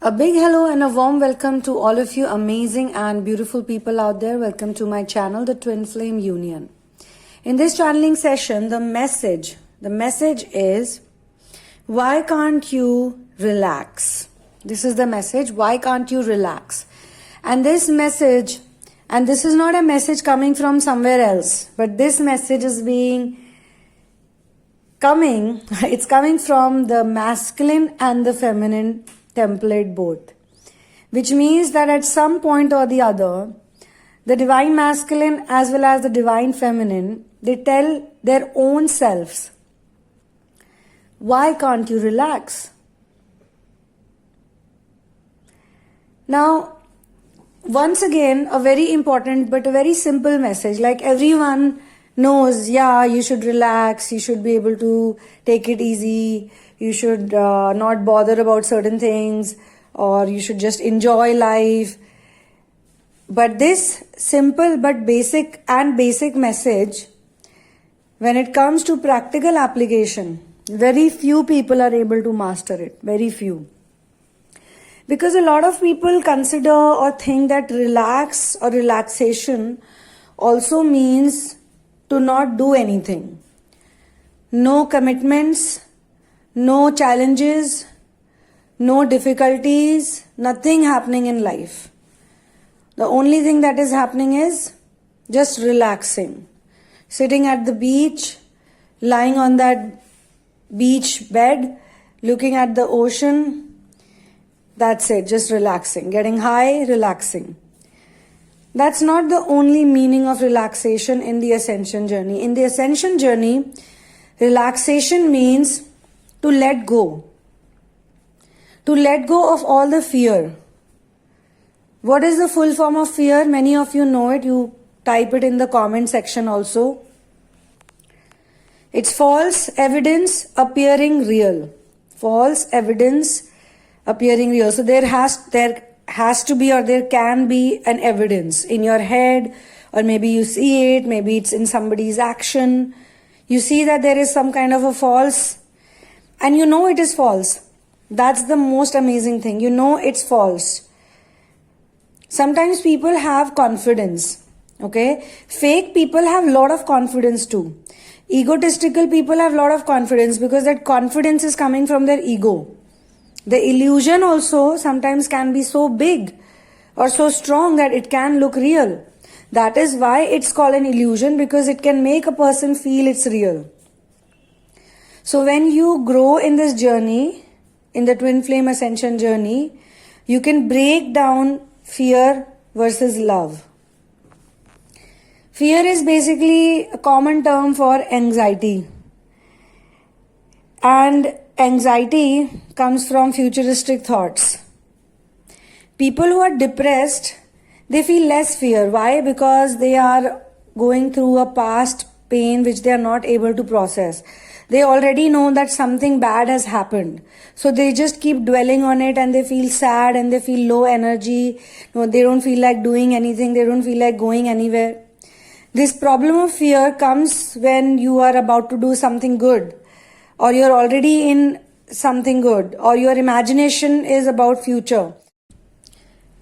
A big hello and a warm welcome to all of you amazing and beautiful people out there. Welcome to my channel, The Twin Flame Union. In this channeling session, the message is, why can't you relax? This is the message, why can't you relax? And this message, and this is not a message coming from somewhere else, but this message is it's coming from the masculine and the feminine template both, which means that at some point or the other, the divine masculine as well as the divine feminine, they tell their own selves, why can't you relax? Now, once again, a very important but a very simple message, like everyone knows, yeah, you should relax, you should be able to take it easy, you should not bother about certain things, or you should just enjoy life. But this simple but basic message, when it comes to practical application, very few people are able to master it, very few. Because a lot of people consider or think that relax or relaxation also means to not do anything. No commitments, no challenges, no difficulties, nothing happening in life. The only thing that is happening is just relaxing. Sitting at the beach, lying on that beach bed, looking at the ocean. That's it, just relaxing. Getting high, relaxing. That's not the only meaning of relaxation in the ascension journey. In the ascension journey, relaxation means to let go. To let go of all the fear. What is the full form of fear? Many of you know it. You type it in the comment section also. It's false evidence appearing real. False evidence appearing real. So there has to be, or there can be, an evidence in your head, or maybe you see it, maybe it's in somebody's action. You see that there is some kind of a false, and you know it is false. That's the most amazing thing. You know it's false. Sometimes people have confidence. Okay? Fake people have a lot of confidence too. Egotistical people have a lot of confidence because that confidence is coming from their ego. The illusion also sometimes can be so big or so strong that it can look real. That is why it's called an illusion, because it can make a person feel it's real. So when you grow in this journey, in the twin flame ascension journey, you can break down fear versus love. Fear is basically a common term for anxiety. And anxiety comes from futuristic thoughts. People who are depressed, they feel less fear. Why? Because they are going through a past pain which they are not able to process. They already know that something bad has happened. So they just keep dwelling on it and they feel sad and they feel low energy. No, they don't feel like doing anything. They don't feel like going anywhere. This problem of fear comes when you are about to do something good, or you're already in something good, or your imagination is about future.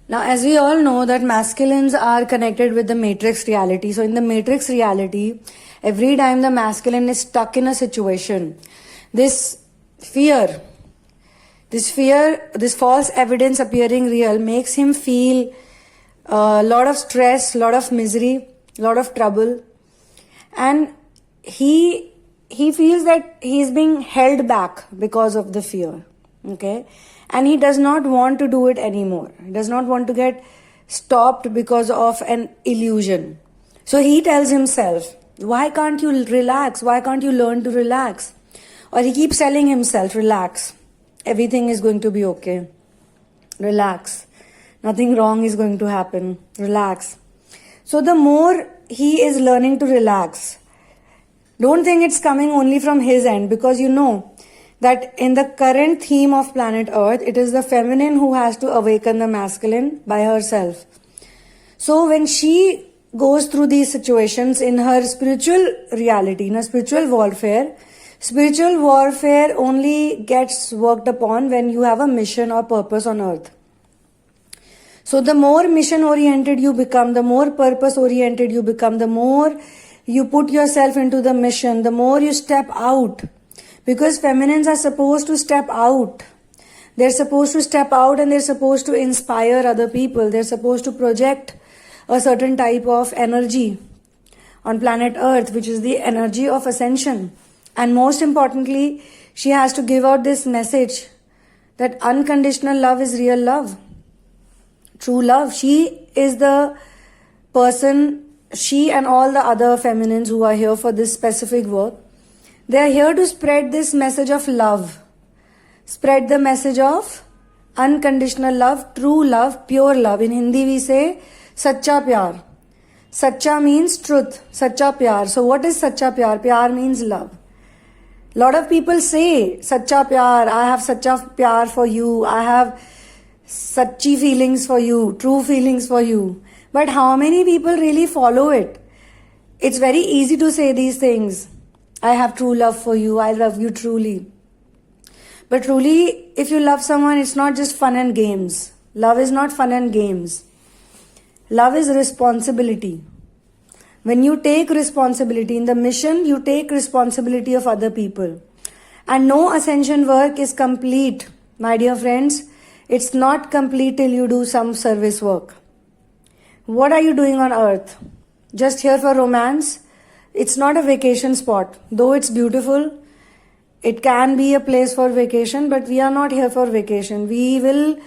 Now, as we all know that masculines are connected with the matrix reality. So in the matrix reality, every time the masculine is stuck in a situation, this fear, this false evidence appearing real makes him feel a lot of stress, lot of misery, lot of trouble. And he feels that he is being held back because of the fear. Okay? And he does not want to do it anymore. He does not want to get stopped because of an illusion. So he tells himself, why can't you relax? Why can't you learn to relax? Or he keeps telling himself, relax. Everything is going to be okay. Relax. Nothing wrong is going to happen. Relax. So the more he is learning to relax, don't think it's coming only from his end, because you know that in the current theme of planet Earth, it is the feminine who has to awaken the masculine by herself. So when she goes through these situations in her spiritual reality, in her spiritual warfare, Spiritual warfare only gets worked upon when you have a mission or purpose on earth. So the more mission oriented you become, the more purpose oriented you become, the more you put yourself into the mission, the more you step out. Because feminines are supposed to step out. They're supposed to step out and they're supposed to inspire other people. They're supposed to project a certain type of energy on planet Earth, which is the energy of ascension. And most importantly, she has to give out this message that unconditional love is real love. True love. She is the person, she and all the other feminines who are here for this specific work, they are here to spread this message of love. Spread the message of unconditional love, true love, pure love. In Hindi we say, Sacha Pyar. Sacha means truth. Sacha Pyar. So what is Sacha Pyar? Pyar means love. Lot of people say, Sacha Pyar, I have Sacha Pyar for you. I have Sachi feelings for you, true feelings for you. But how many people really follow it? It's very easy to say these things. I have true love for you. I love you truly. But truly, if you love someone, it's not just fun and games. Love is not fun and games. Love is responsibility. When you take responsibility in the mission, you take responsibility of other people. And no ascension work is complete, my dear friends. It's not complete till you do some service work. What are you doing on earth? Just here for romance? It's not a vacation spot. Though it's beautiful, it can be a place for vacation, but we are not here for vacation. We will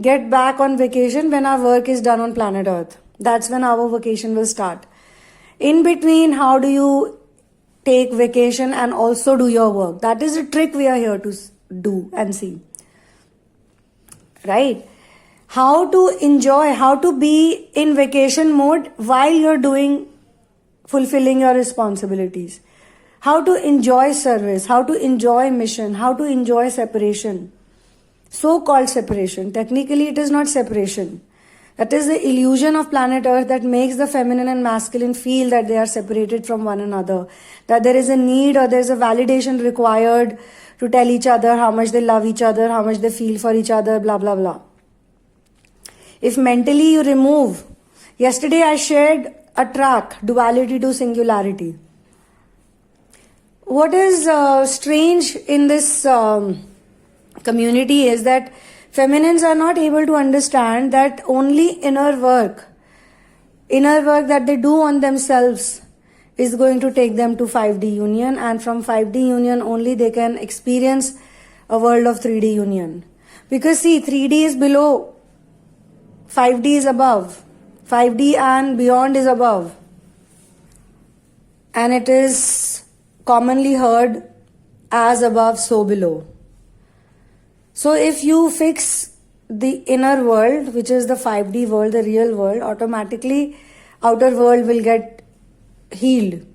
get back on vacation when our work is done on planet Earth. That's when our vacation will start. In between, how do you take vacation and also do your work? That is the trick we are here to do and see. Right? How to enjoy, how to be in vacation mode while you're fulfilling your responsibilities. How to enjoy service, how to enjoy mission, how to enjoy separation. So-called separation. Technically, it is not separation. That is the illusion of planet Earth that makes the feminine and masculine feel that they are separated from one another. That there is a need or there is a validation required to tell each other how much they love each other, how much they feel for each other, blah, blah, blah. If mentally you remove, yesterday I shared a track, Duality to Singularity. What is strange in this community is that feminines are not able to understand that only inner work that they do on themselves is going to take them to 5D union, and from 5D union only they can experience a world of 3D union. Because see, 3D is below, 5D is above, 5D and beyond is above. And it is commonly heard as above, so below. So if you fix the inner world, which is the 5D world, the real world, automatically outer world will get healed.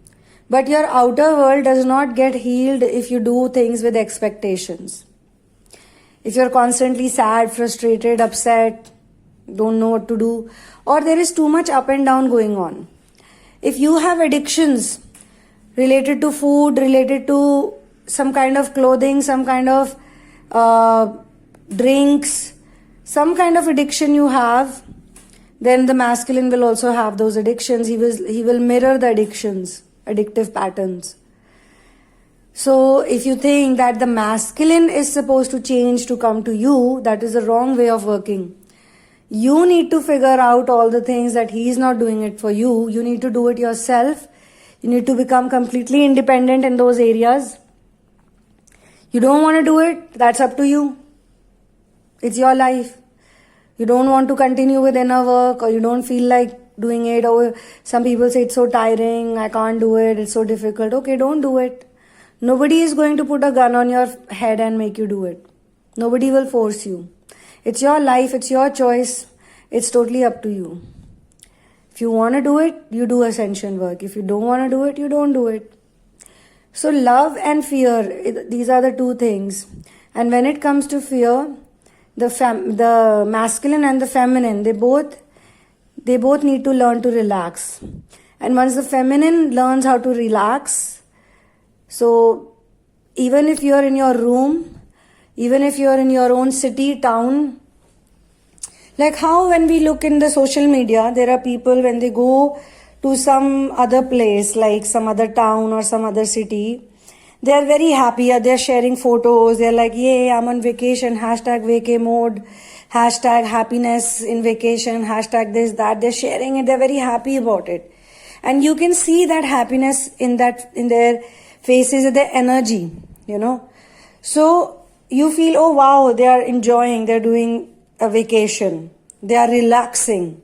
But your outer world does not get healed if you do things with expectations. If you're constantly sad, frustrated, upset, don't know what to do, or there is too much up and down going on. If you have addictions related to food, related to some kind of clothing, some kind of drinks, some kind of addiction you have, then the masculine will also have those addictions. He will mirror the addictive patterns. So if you think that the masculine is supposed to change to come to you, that is the wrong way of working. You need to figure out all the things that he is not doing it for you. You need to do it yourself. You need to become completely independent in those areas. You don't want to do it, that's up to you. It's your life. You don't want to continue with inner work, or you don't feel like doing it, or some people say it's so tiring, I can't do it, it's so difficult. Okay, don't do it. Nobody is going to put a gun on your head and make you do it. Nobody will force you. It's your life, it's your choice. It's totally up to you. If you want to do it, you do ascension work. If you don't want to do it, you don't do it. So love and fear, these are the two things. And when it comes to fear, the masculine and the feminine, they both need to learn to relax. And once the feminine learns how to relax, so even if you're in your room, even if you're in your own city, town, like how when we look in the social media, there are people when they go to some other place, like some other town or some other city, they are very happy. They're sharing photos. They're like, yay, I'm on vacation. Hashtag vacay mode. Hashtag happiness in vacation. Hashtag this, that. They're sharing it. They're very happy about it. And you can see that happiness in their faces, their energy, So you feel, oh wow, they are enjoying. They're doing a vacation. They are relaxing.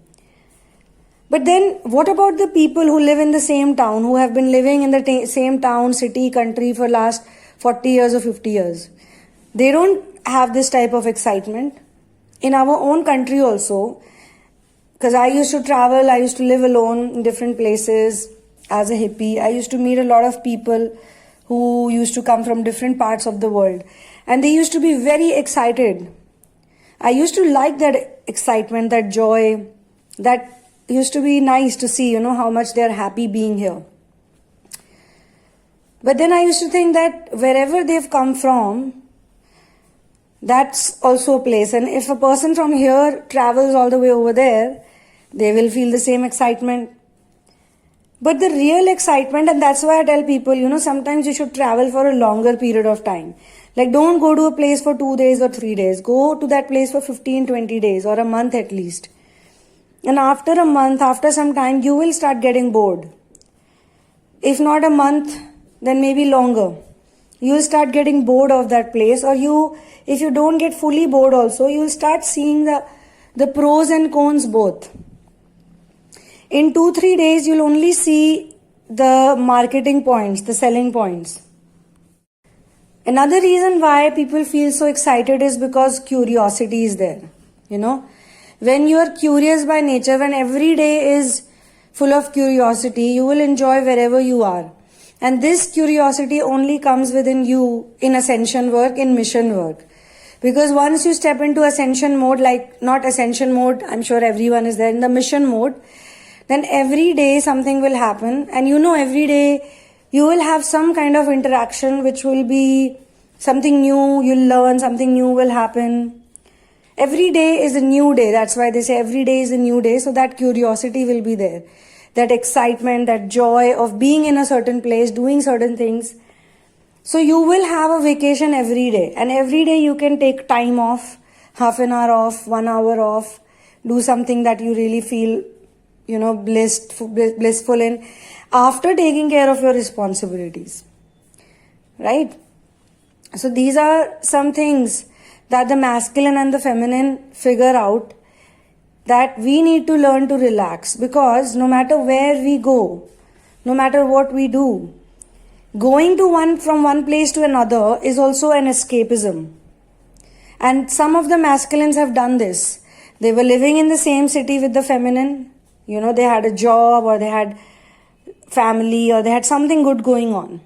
But then what about the people who live in the same town, who have been living in the same town, city, country for last 40 years or 50 years? They don't have this type of excitement. In our own country also, because I used to travel, I used to live alone in different places as a hippie. I used to meet a lot of people who used to come from different parts of the world. And they used to be very excited. I used to like that excitement, that joy, that used to be nice to see, how much they're happy being here. But then I used to think that wherever they've come from, that's also a place. And if a person from here travels all the way over there, they will feel the same excitement. But the real excitement, and that's why I tell people, sometimes you should travel for a longer period of time. Like don't go to a place for 2 days or 3 days. Go to that place for 15, 20 days or a month at least. And after a month, after some time, you will start getting bored. If not a month, then maybe longer. You will start getting bored of that place, or if you don't get fully bored also, you will start seeing the pros and cons both. In 2-3 days, you'll only see the marketing points, the selling points. Another reason why people feel so excited is because curiosity is there, When you are curious by nature, when every day is full of curiosity, you will enjoy wherever you are. And this curiosity only comes within you in ascension work, in mission work. Because once you step into ascension mode, like not ascension mode, I'm sure everyone is there, in the mission mode, then every day something will happen. And every day you will have some kind of interaction which will be something new, you'll learn, something new will happen. Every day is a new day. That's why they say every day is a new day. So that curiosity will be there. That excitement, that joy of being in a certain place, doing certain things. So you will have a vacation every day. And every day you can take time off, half an hour off, 1 hour off, do something that you really feel, blissful in, after taking care of your responsibilities. Right? So these are some things that the masculine and the feminine figure out, that we need to learn to relax, because no matter where we go, no matter what we do, going from one place to another is also an escapism. And some of the masculines have done this. They were living in the same city with the feminine, they had a job or they had family or they had something good going on.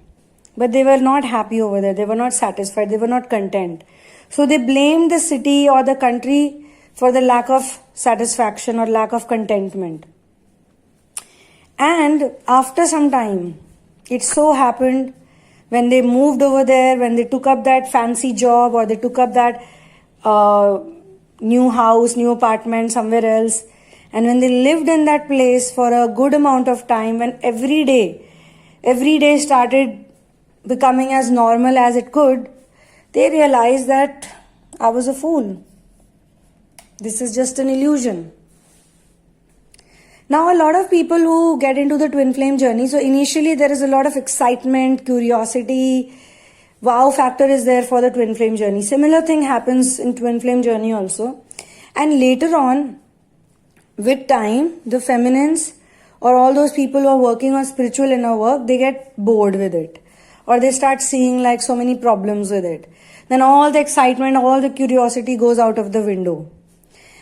But they were not happy over there. They were not satisfied. They were not content. So they blamed the city or the country for the lack of satisfaction or lack of contentment. And after some time, it so happened when they moved over there, when they took up that fancy job or they took up that new house, new apartment somewhere else, and when they lived in that place for a good amount of time, when every day started becoming as normal as it could, they realized that I was a fool. This is just an illusion. Now, a lot of people who get into the twin flame journey, so initially there is a lot of excitement, curiosity, wow factor is there for the twin flame journey. Similar thing happens in twin flame journey also. And later on, with time, the feminines or all those people who are working on spiritual inner work, they get bored with it. Or they start seeing like so many problems with it. Then all the excitement, all the curiosity goes out of the window.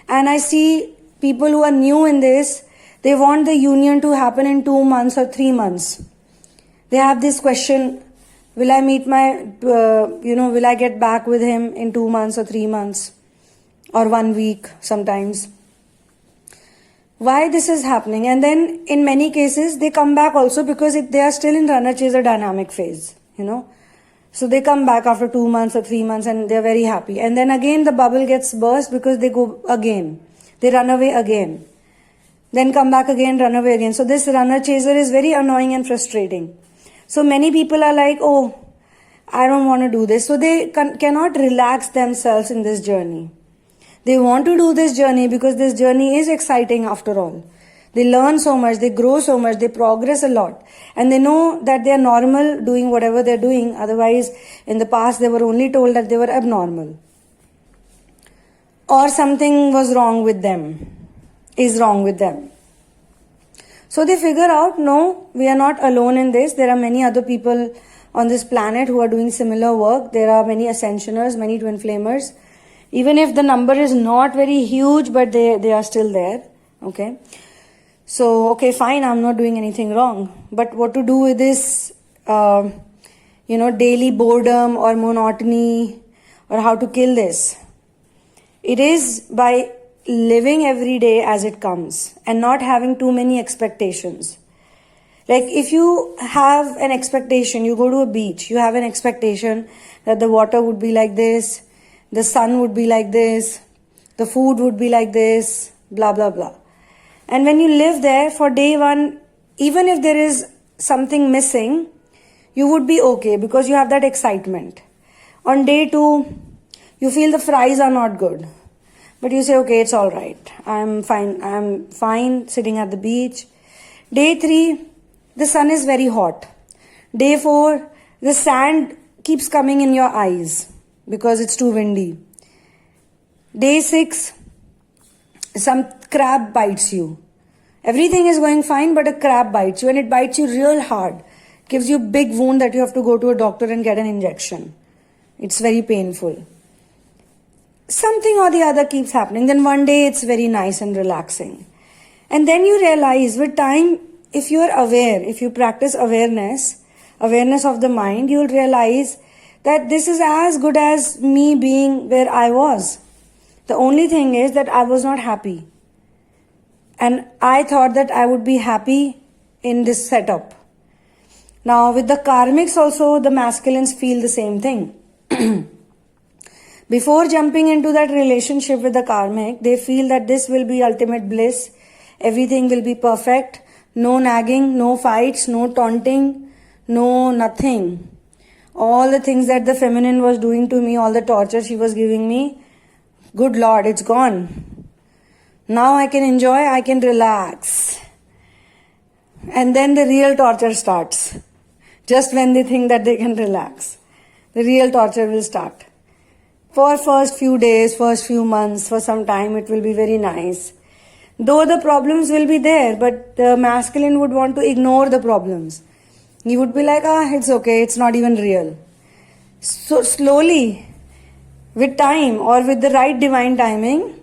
And I see people who are new in this, they want the union to happen in 2 months or 3 months. They have this question, will I meet will I get back with him in 2 months or 3 months or 1 week sometimes? Why this is happening? And then in many cases, they come back also because they are still in runner chaser dynamic phase, So they come back after 2 months or 3 months and they're very happy. And then again the bubble gets burst because they go again. They run away again. Then come back again, run away again. So this runner chaser is very annoying and frustrating. So many people are like, oh, I don't want to do this. So they cannot relax themselves in this journey. They want to do this journey because this journey is exciting after all. They learn so much, they grow so much, they progress a lot. And they know that they are normal doing whatever they're doing. Otherwise, in the past, they were only told that they were abnormal. Or something was wrong with them, is wrong with them. So they figure out, no, we are not alone in this. There are many other people on this planet who are doing similar work. There are many ascensioners, many twin flamers. Even if the number is not very huge, but they are still there. Okay. So, okay, fine, I'm not doing anything wrong. But what to do with this, daily boredom or monotony, or how to kill this? It is by living every day as it comes and not having too many expectations. Like if you have an expectation, you go to a beach, you have an expectation that the water would be like this, the sun would be like this, the food would be like this, blah, blah, blah. And when you live there for day one, even if there is something missing, you would be okay because you have that excitement. On day two, you feel the fries are not good. But you say, okay, it's all right. I'm fine sitting at the beach. Day three, the sun is very hot. Day four, the sand keeps coming in your eyes because it's too windy. Day six, some crab bites you. Everything is going fine, but a crab bites you and it bites you real hard. Gives you a big wound that you have to go to a doctor and get an injection. It's very painful. Something or the other keeps happening. Then one day it's very nice and relaxing. And then you realize with time, if you're aware, if you practice awareness of the mind, you'll realize that this is as good as me being where I was. The only thing is that I was not happy. And I thought that I would be happy in this setup. Now with the karmics also, the masculines feel the same thing. Before jumping into that relationship with the karmic, they feel that this will be ultimate bliss. Everything will be perfect. No nagging, no fights, no taunting, no nothing. All the things that the feminine was doing to me, all the torture she was giving me, good Lord, it's gone. Now I can enjoy, I can relax. And then the real torture starts. Just when they think that they can relax, the real torture will start. For first few days, first few months, for some time it will be very nice. Though the problems will be there, but the masculine would want to ignore the problems. He would be like, it's okay, it's not even real. So slowly, with time or with the right divine timing,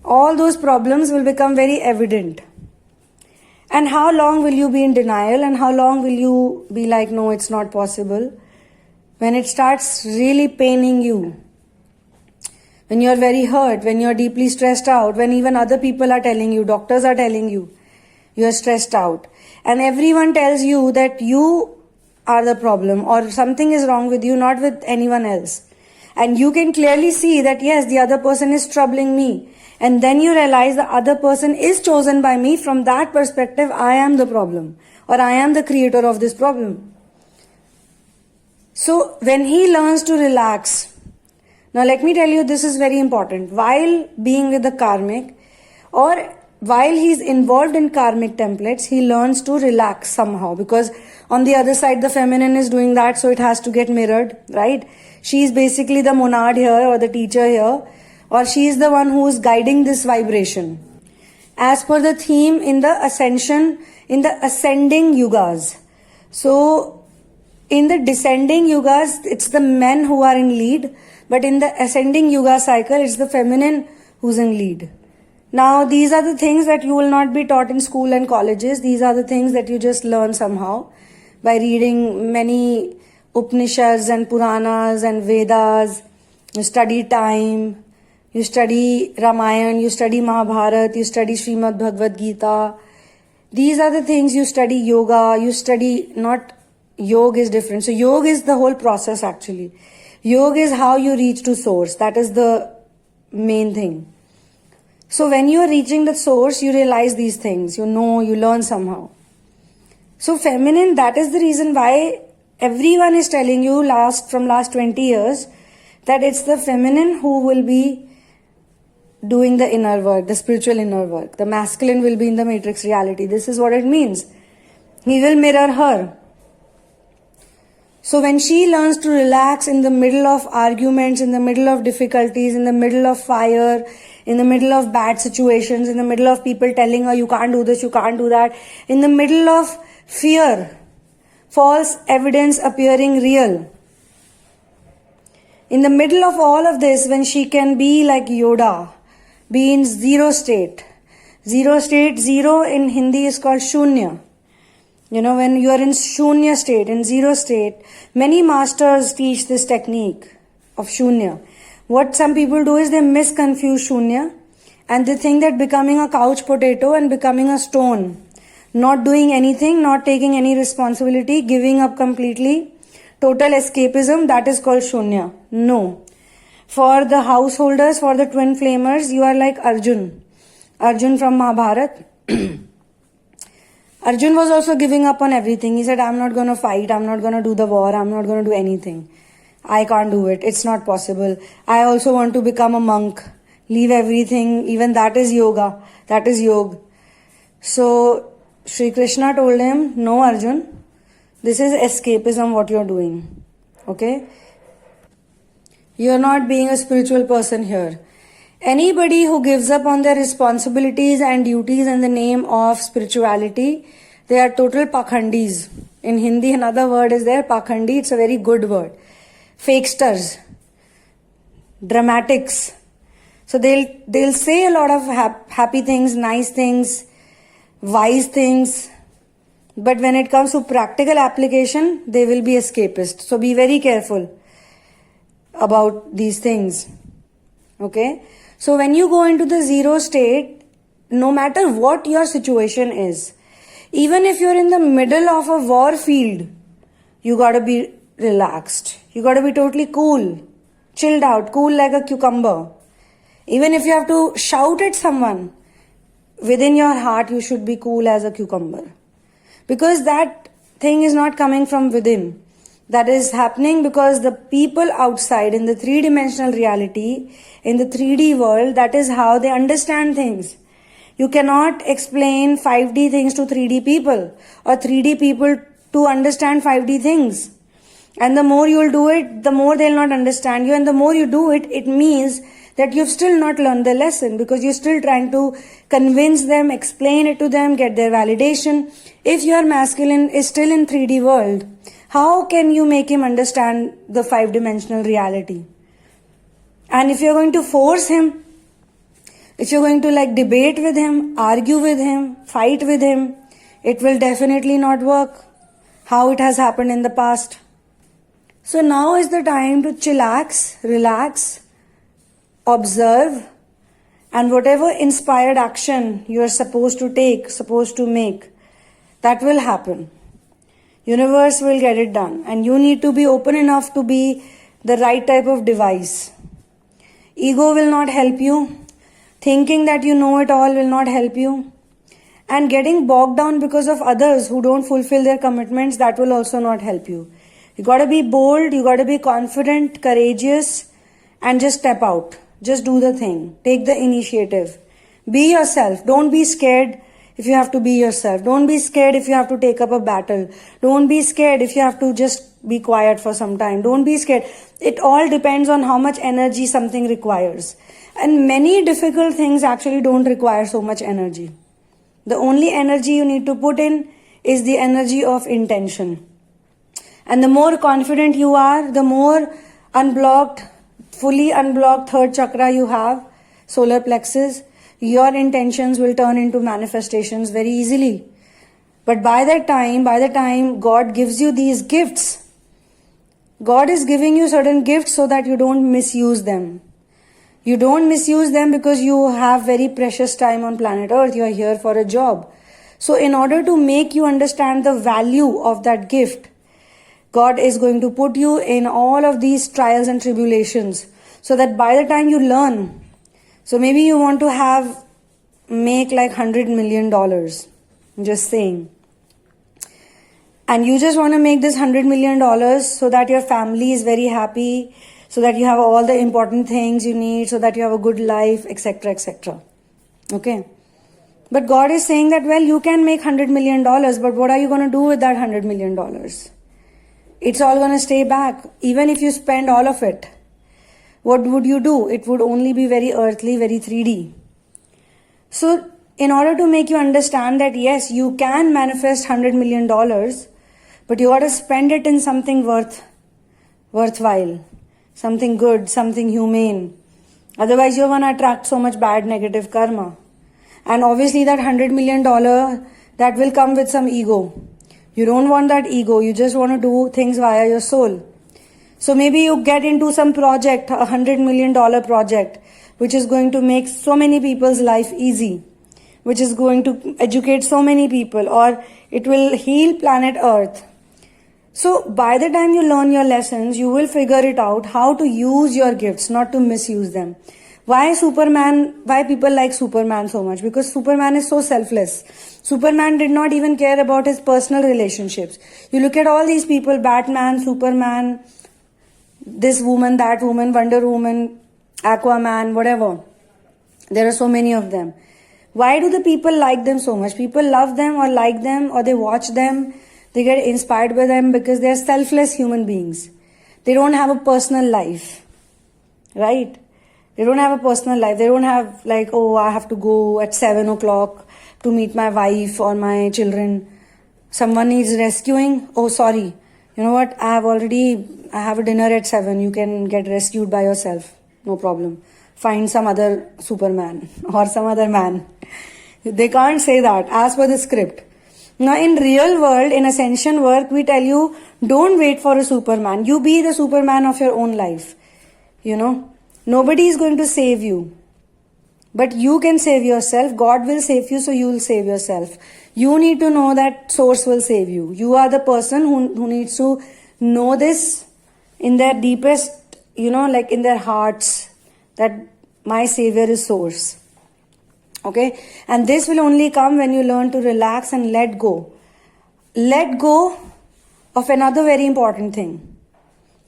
all those problems will become very evident. And how long will you be in denial and how long will you be like, no, it's not possible? When it starts really paining you, when you're very hurt, when you're deeply stressed out, when even other people are telling you, doctors are telling you, you're stressed out. And everyone tells you that you are the problem or something is wrong with you, not with anyone else. And you can clearly see that, yes, the other person is troubling me. And then you realize the other person is chosen by me. From that perspective, I am the problem or I am the creator of this problem. So when he learns to relax, now let me tell you, this is very important. While being with the karmic or while he's involved in karmic templates, he learns to relax somehow because on the other side, the feminine is doing that. So it has to get mirrored, right? She's basically the monad here or the teacher here, or she is the one who is guiding this vibration. As per the theme in the ascension, in the ascending yugas. So in the descending yugas, it's the men who are in lead. But in the ascending yuga cycle, it's the feminine who's in lead. Now, these are the things that you will not be taught in school and colleges. These are the things that you just learn somehow by reading many Upanishads and Puranas and Vedas. You study time, you study Ramayana, you study Mahabharata, you study Srimad Bhagavad Gita. These are the things you study yoga, you study not Yoga is different. So yoga is the whole process actually. Yoga is how you reach to source. That is the main thing. So when you are reaching the source, you realize these things. You know, you learn somehow. So feminine, that is the reason why everyone is telling you from last 20 years that it's the feminine who will be doing the inner work, the spiritual inner work. The masculine will be in the matrix reality. This is what it means. He will mirror her. So when she learns to relax in the middle of arguments, in the middle of difficulties, in the middle of fire, in the middle of bad situations, in the middle of people telling her you can't do this, you can't do that, in the middle of fear, false evidence appearing real, in the middle of all of this, when she can be like Yoda, be in zero state. Zero state, zero in Hindi is called Shunya. You know, when you are in Shunya state, in zero state, many masters teach this technique of Shunya. What some people do is they misconfuse Shunya and they think that becoming a couch potato and becoming a stone, not doing anything, not taking any responsibility, giving up completely, total escapism, that is called Shunya. No. For the householders, for the twin flamers, you are like Arjun. Arjun from Mahabharata. Arjun was also giving up on everything. He said, I'm not going to fight, I'm not going to do the war, I'm not going to do anything. I can't do it, it's not possible. I also want to become a monk, leave everything, even that is yoga, that is yoga. So, Sri Krishna told him, no Arjun, this is escapism what you're doing. Okay? You're not being a spiritual person here. Anybody who gives up on their responsibilities and duties in the name of spirituality, they are total pakhandis. In Hindi, another word is there, pakhandi. It's a very good word. Fakesters, dramatics. So they'll say a lot of happy things, nice things, wise things. But when it comes to practical application, they will be escapist. So be very careful about these things. Okay? So when you go into the zero state, no matter what your situation is, even if you're in the middle of a war field, you gotta be relaxed. You gotta be totally cool, chilled out, cool like a cucumber. Even if you have to shout at someone, within your heart you should be cool as a cucumber. Because that thing is not coming from within. That is happening because the people outside in the three-dimensional reality, in the 3D world, that is how they understand things. You cannot explain 5D things to 3D people or 3D people to understand 5D things. And the more you'll do it, the more they'll not understand you. And the more you do it, it means that you've still not learned the lesson because you're still trying to convince them, explain it to them, get their validation. If your masculine is still in 3D world, how can you make him understand the 5-dimensional reality? And if you're going to force him, if you're going to like debate with him, argue with him, fight with him, it will definitely not work how it has happened in the past. So now is the time to chillax, relax, observe, and whatever inspired action you are supposed to take, supposed to make, that will happen. Universe will get it done. And you need to be open enough to be the right type of device. Ego will not help you. Thinking that you know it all will not help you. And getting bogged down because of others who don't fulfill their commitments, that will also not help you. You gotta be bold, you gotta be confident, courageous, and just step out. Just do the thing. Take the initiative. Be yourself. Don't be scared if you have to be yourself. Don't be scared if you have to take up a battle. Don't be scared if you have to just be quiet for some time. Don't be scared. It all depends on how much energy something requires. And many difficult things actually don't require so much energy. The only energy you need to put in is the energy of intention. And the more confident you are, the more unblocked, fully unblocked third chakra you have, solar plexus, your intentions will turn into manifestations very easily. But by the time God gives you these gifts, God is giving you certain gifts so that you don't misuse them. You don't misuse them because you have very precious time on planet Earth. You are here for a job. So in order to make you understand the value of that gift, God is going to put you in all of these trials and tribulations so that by the time you learn, so maybe you want to make like $100 million. I'm just saying. And you just want to make this $100 million so that your family is very happy, so that you have all the important things you need, so that you have a good life, etc., etc. Okay? But God is saying that, well, you can make $100 million, but what are you going to do with that $100 million? It's all going to stay back. Even if you spend all of it, what would you do? It would only be very earthly, very 3D. So, in order to make you understand that, yes, you can manifest $100 million, but you got to spend it in something worthwhile, something good, something humane. Otherwise, you're going to attract so much bad negative karma. And obviously that $100 million, that will come with some ego. You don't want that ego. You just want to do things via your soul. So maybe you get into some project, a $100 million project, which is going to make so many people's life easy, which is going to educate so many people, or it will heal planet Earth. So by the time you learn your lessons, you will figure it out how to use your gifts, not to misuse them. Why people like Superman so much? Because Superman is so selfless. Superman did not even care about his personal relationships. You look at all these people, Batman, Superman, this woman, that woman, Wonder Woman, Aquaman, whatever. There are so many of them. Why do the people like them so much? People love them or like them, or they watch them. They get inspired by them because they are selfless human beings. They don't have a personal life. Right? They don't have a personal life. They don't have like, oh, I have to go at 7 o'clock to meet my wife or my children. Someone needs rescuing. Oh, sorry. You know what? I have a dinner at 7. You can get rescued by yourself. No problem. Find some other Superman or some other man. They can't say that as per the script. Now in real world, in ascension work, we tell you, don't wait for a Superman. You be the Superman of your own life. You know, nobody is going to save you. But you can save yourself. God will save you, so you will save yourself. You need to know that source will save you. You are the person who needs to know this in their deepest, like in their hearts, that my savior is source. Okay? And this will only come when you learn to relax and let go. Let go of another very important thing.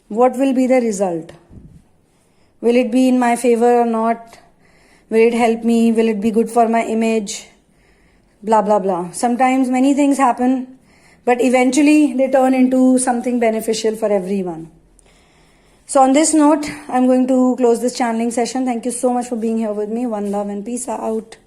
What will be the result? Will it be in my favor or not? Will it help me? Will it be good for my image? Blah, blah, blah. Sometimes many things happen, but eventually they turn into something beneficial for everyone. So on this note, I'm going to close this channeling session. Thank you so much for being here with me. One love and peace out.